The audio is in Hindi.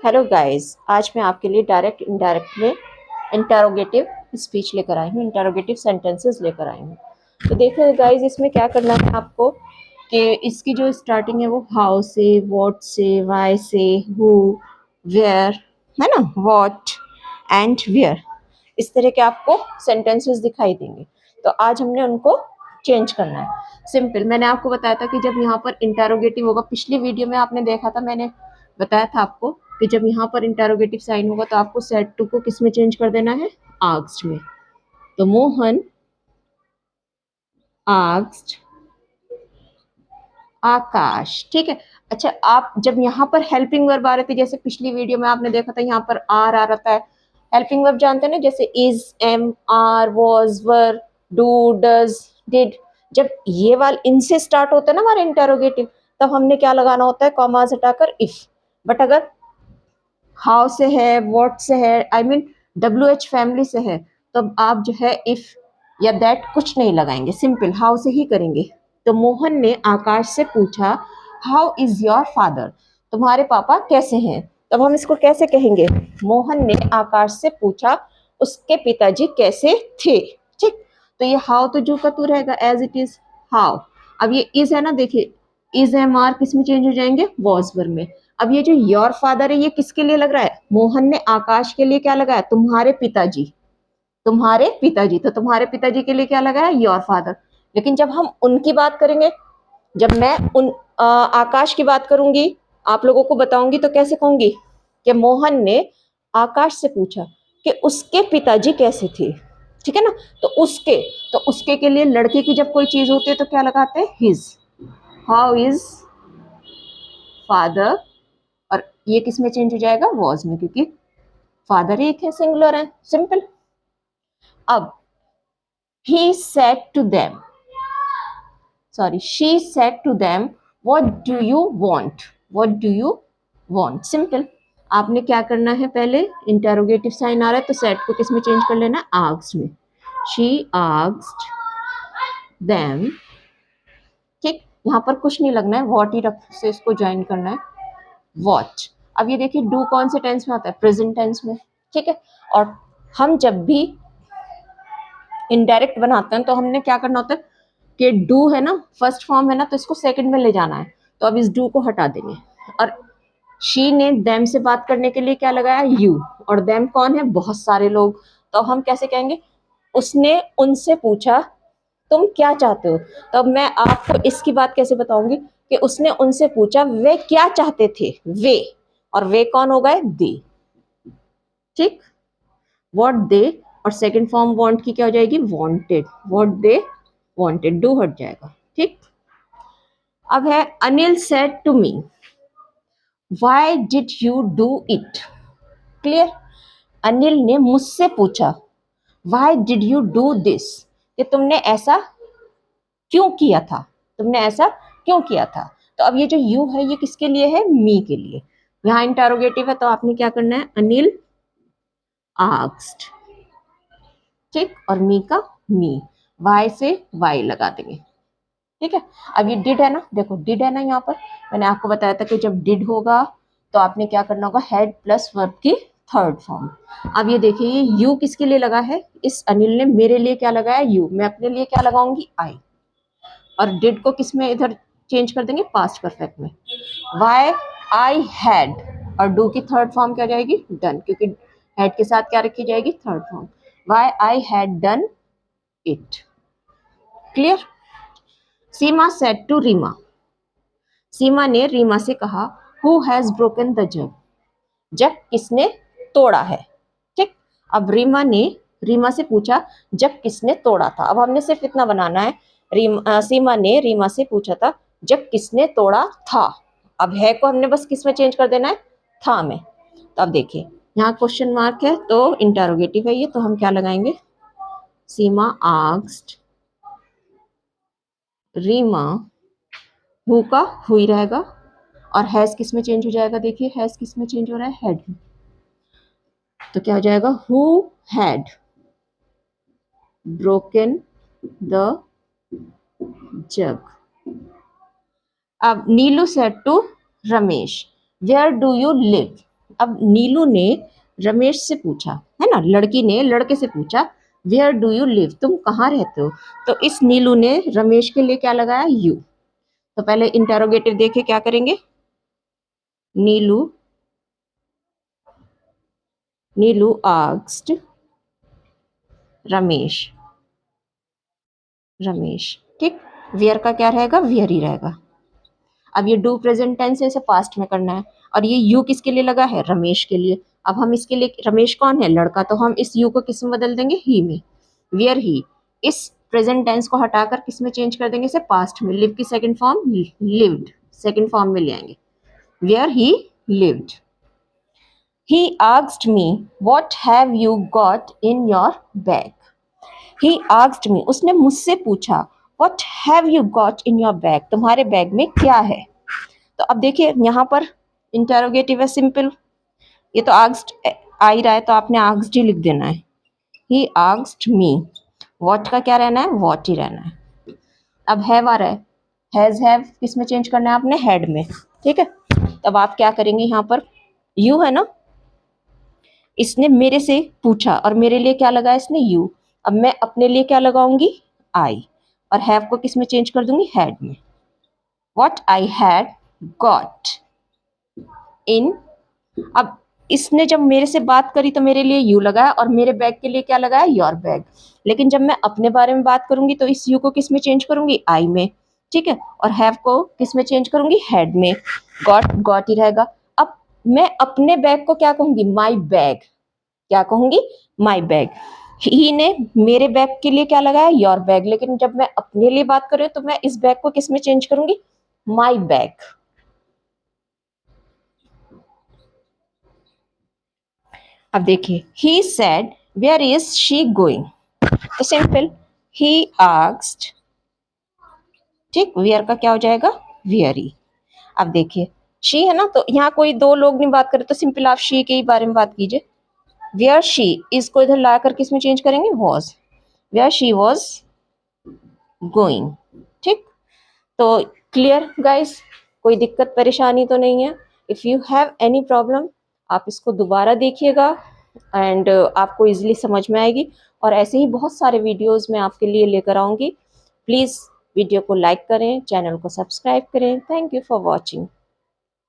हेलो गाइस, आज मैं आपके लिए डायरेक्ट इनडायरेक्ट में इंटरोगेटिव स्पीच लेकर आई हूँ, इंटरोगेटिव सेंटेंसेस लेकर आई हूँ। तो देखो गाइस, इसमें क्या करना है आपको कि इसकी जो स्टार्टिंग है वो हाउ से, व्हाट से, व्हाई से, हु, वेयर, है ना, व्हाट एंड वेयर, इस तरह के आपको सेंटेंसेस दिखाई देंगे। तो आज हमने उनको चेंज करना है। सिंपल, मैंने आपको बताया था कि जब यहाँ पर इंटरोगेटिव होगा, पिछली वीडियो में आपने देखा था, मैंने बताया था आपको कि जब यहाँ पर इंटरोगेटिव साइन होगा तो आपको सेड टू को किस में चेंज कर देना है, आस्क्ड में। तो मोहन आस्क्ड आकाश, ठीक है। अच्छा, आप जब यहाँ पर हेल्पिंग वर्ब आ रहे थे, जैसे पिछली वीडियो में आपने देखा था यहाँ पर आर आ रहा है। हेल्पिंग वर्ब जानते हैं ना, जैसे is, am, are, was, were, do, does, did. जब ये वाल इनसे स्टार्ट होता है ना हमारे इंटरोगेटिव, तब हमने क्या लगाना होता है, कॉमास हटाकर इफ। बट अगर हाउ से है, व्हाट से है, I mean W H family से है, तो आप जो है इफ या दैट कुछ नहीं लगाएंगे, सिंपल हाउ से ही करेंगे। तो मोहन ने आकाश से पूछा, हाउ इज योर फादर, तुम्हारे पापा कैसे हैं। तब हम इसको कैसे कहेंगे, मोहन ने आकाश से पूछा उसके पिताजी कैसे थे, ठीक। तो ये हाउ तो जो का तू रहेगा एज इट इज, हाउ। अब ये इज है ना, देखिए इज एम आर किस में चेंज हो जाएंगे, वॉज वर में। अब ये जो योर फादर है, ये किसके लिए लग रहा है, मोहन ने आकाश के लिए क्या लगाया, तुम्हारे पिताजी, तुम्हारे पिताजी। तो तुम्हारे पिताजी के लिए क्या लगाया, योर फादर। लेकिन जब हम उनकी बात करेंगे, जब मैं उन आकाश की बात करूंगी, आप लोगों को बताऊंगी, तो कैसे कहूंगी कि मोहन ने आकाश से पूछा कि उसके पिताजी कैसे थे, ठीक है ना। तो उसके के लिए लड़के की जब कोई चीज होती है तो क्या लगाते हैं, हिज। हाउ इज फादर, और ये किस में चेंज हो जाएगा, वॉज में, क्योंकि फादर एक है, सिंगुलर है, सिंपल। अब he said to them, sorry, she said to them, what do you want, what do you want, simple. आपने क्या करना है, पहले इंटरोगेटिव साइन आ रहा है तो सेट को किस में चेंज कर लेना, आस्क्ड में। she asked them, ठीक। यहाँ पर कुछ नहीं लगना है, व्हाट ही रख से इसको ज्वाइन करना है, वॉच। अब ये देखिए डू कौन से टेंस में आता है, प्रेजेंट टेंस में, ठीक है। और हम जब भी इनडायरेक्ट बनाते हैं तो हमने क्या करना होता है कि डू है ना, फर्स्ट फॉर्म है ना, तो इसको सेकंड में ले जाना है। तो अब इस डू को हटा देंगे। और शी ने देम से बात करने के लिए क्या लगाया, यू। और देम कौन है, बहुत सारे लोग। तो हम कैसे कहेंगे, उसने उनसे पूछा तुम क्या चाहते हो। तो अब मैं आपको इसकी बात कैसे बताऊंगी कि उसने उनसे पूछा वे क्या चाहते थे, वे। और वे कौन हो गए, दे, ठीक। व्हाट दे, और सेकंड फॉर्म वांट की क्या हो जाएगी, wanted, what they wanted, do हट जाएगा, ठीक। अब है Anil said to me, why did you do it, clear. Anil ने मुझसे पूछा, why did you do this, कि तुमने ऐसा क्यों किया था, तुमने ऐसा क्यों किया था। तो अब ये जो यू है ये किसके लिए है, मी के लिए। यहाँ इंटरोगेटिव है तो आपने क्या करना है, अनिल आस्क्ड, ठीक। और मी का मी, वाई से वाई लगा देंगे, ठीक है। अब ये डिड है ना, देखो डिड है ना, यहाँ पर मैंने आपको बताया था कि जब डिड होगा तो आपने क्या करना होगा, हेड प्लस वर्ब की थर्ड फॉर्म। अब ये देखिए ये यू किसके लिए लगा है, इस अनिल ने मेरे लिए क्या लगाया, यू। मैं अपने लिए क्या लगाऊंगी, आई। और डिड को किस में इधर चेंज कर देंगे, पास्ट परफेक्ट में। वाई आई हैड, और डू की थर्ड फॉर्म क्या जाएगी, डन, क्योंकि हेड के साथ क्या रखी जाएगी, third form. Why I had done it, clear. Seema said to Reema, Seema ने रीमा से कहा, who has broken the jug, jug किसने तोड़ा है, ठीक। अब रीमा से पूछा जग किसने तोड़ा था। अब हमने सिर्फ इतना बनाना है, सीमा ने रीमा से पूछा था जग किसने तोड़ा था। अब है को हमने बस किस में चेंज कर देना है, था में। तो अब देखिए यहाँ क्वेश्चन मार्क है तो इंटरोगेटिव है ये, तो हम क्या लगाएंगे, सीमा आस्क्ड रीमा, हु का हुई रहेगा, और हैज किस में चेंज हो जाएगा, देखिए हैज किस में चेंज हो रहा है, हेड में। तो क्या हो जाएगा, who had broken the jug. अब Neelu said to Ramesh, where do you live, अब नीलू ने रमेश से पूछा, है ना, लड़की ने लड़के से पूछा वेयर डू यू लिव, तुम कहाँ रहते हो। तो इस नीलू ने रमेश के लिए क्या लगाया, यू। तो पहले इंटेरोगेटिव देखे क्या करेंगे, नीलू नीलू आस्क्ड रमेश, ठीक। वेयर का क्या रहेगा, वेयर ही रहेगा। अब ये डू प्रेजेंट टेंस है, इसे पास्ट में करना है, और ये यू किसके लिए लगा है, रमेश के लिए। अब हम इसके लिए, रमेश कौन है, लड़का, तो हम इस यू को किस में बदल देंगे, ही में, वेयर ही। इस प्रेजेंट टेंस को हटाकर किस में चेंज कर देंगे, इसे पास्ट में, लिव की second form lived, second form में ले आएंगे, where he lived. He asked me what have you got in your bag, he asked me, उसने मुझसे पूछा, what have you got in your bag, तुम्हारे बैग में क्या है। तो अब देखिए यहाँ पर इंटेरोगेटिव है, सिंपल, ये तो आस्क्ड आ ही रहा है, तो आपने आस्क्ड ही लिख देना है, ही आस्क्ड मी। व्हाट का क्या रहना है, व्हाट ही रहना है। अब हैव आ रहा है, हैज हैव किस में चेंज करना है आपने, हैड में, ठीक है। तब आप क्या करेंगे, यहाँ पर यू है ना, इसने मेरे से पूछा और मेरे लिए क्या लगाया इसने, यू। अब मैं अपने लिए क्या लगाऊंगी, आई, और हैव को किस में चेंज कर दूंगी, हैड में। What I had got in, अब इसने जब मेरे से बात करी तो मेरे लिए यू लगाया, और मेरे बैग के लिए क्या लगाया, योर बैग। लेकिन जब मैं अपने बारे में बात करूंगी तो इस यू को किस में चेंज करूंगी, आई में, ठीक है, और हैव को किस में चेंज करूंगी, हैड में। गॉट ही रहेगा। अब मैं अपने बैग को क्या कहूंगी, माई बैग, क्या कहूंगी, माई बैग। ही ने मेरे बैग के लिए क्या लगाया, योर बैग, लेकिन जब मैं अपने लिए बात कर रही हूँ तो मैं इस बैग को किस में चेंज करूंगी, माई बैग। अब देखिए, he said where is she going, तो सिंपल, ही आस्क्ड, ठीक, वेयर का क्या हो जाएगा, वेयर ही। अब देखिए शी है ना, तो यहाँ कोई दो लोग नहीं बात करे, तो सिंपल आप शी के ही बारे में बात कीजिए। वेयर शी, इसको इधर लाकर किस में चेंज करेंगे, was, where she was going, ठीक। तो क्लियर गाइस, कोई दिक्कत परेशानी तो नहीं है। If you have any problem आप इसको दोबारा देखिएगा, एंड आपको इजीली समझ में आएगी। और ऐसे ही बहुत सारे वीडियोस मैं आपके लिए लेकर आऊँगी। प्लीज़ वीडियो को लाइक करें, चैनल को सब्सक्राइब करें। Thank you for watching.